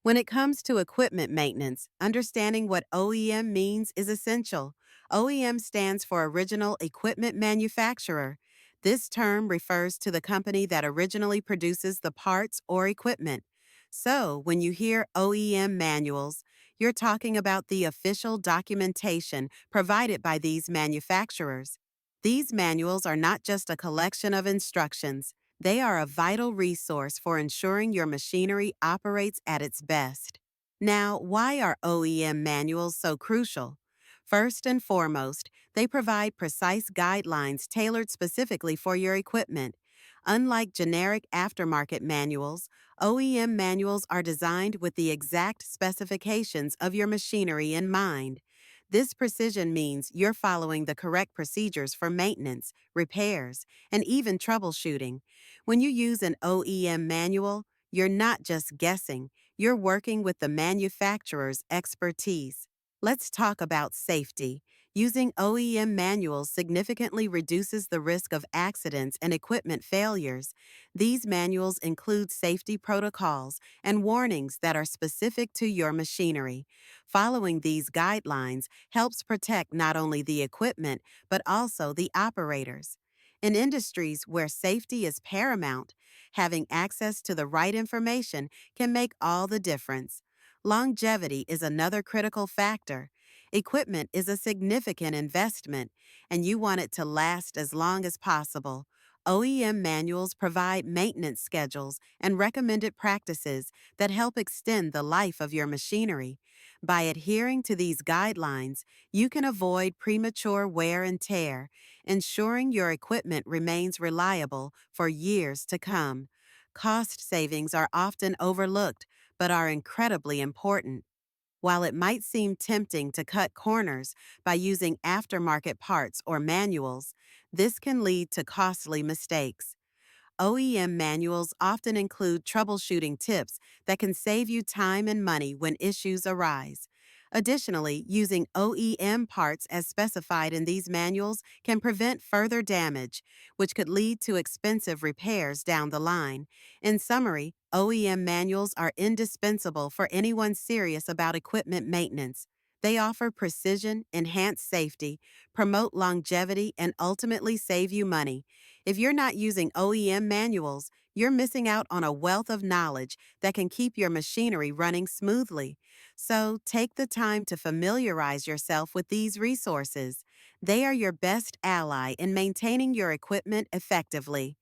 When it comes to equipment maintenance, understanding what OEM means is essential. OEM stands for Original Equipment Manufacturer. This term refers to the company that originally produces the parts or equipment. So, when you hear OEM manuals, you're talking about the official documentation provided by these manufacturers. These manuals are not just a collection of instructions. They are a vital resource for ensuring your machinery operates at its best. Now, why are OEM manuals so crucial? First and foremost, they provide precise guidelines tailored specifically for your equipment. Unlike generic aftermarket manuals, OEM manuals are designed with the exact specifications of your machinery in mind. This precision means you're following the correct procedures for maintenance, repairs, and even troubleshooting. When you use an OEM manual, you're not just guessing, you're working with the manufacturer's expertise. Let's talk about safety. Using OEM manuals significantly reduces the risk of accidents and equipment failures. These manuals include safety protocols and warnings that are specific to your machinery. Following these guidelines helps protect not only the equipment, but also the operators. In industries where safety is paramount, having access to the right information can make all the difference. Longevity is another critical factor. Equipment is a significant investment, and you want it to last as long as possible. OEM manuals provide maintenance schedules and recommended practices that help extend the life of your machinery. By adhering to these guidelines, you can avoid premature wear and tear, ensuring your equipment remains reliable for years to come. Cost savings are often overlooked, but are incredibly important. While it might seem tempting to cut corners by using aftermarket parts or manuals, this can lead to costly mistakes. OEM manuals often include troubleshooting tips that can save you time and money when issues arise. Additionally, using OEM parts as specified in these manuals can prevent further damage, which could lead to expensive repairs down the line. In summary, OEM manuals are indispensable for anyone serious about equipment maintenance. They offer precision, enhance safety, promote longevity, and ultimately save you money. If you're not using OEM manuals, you're missing out on a wealth of knowledge that can keep your machinery running smoothly. So take the time to familiarize yourself with these resources. They are your best ally in maintaining your equipment effectively.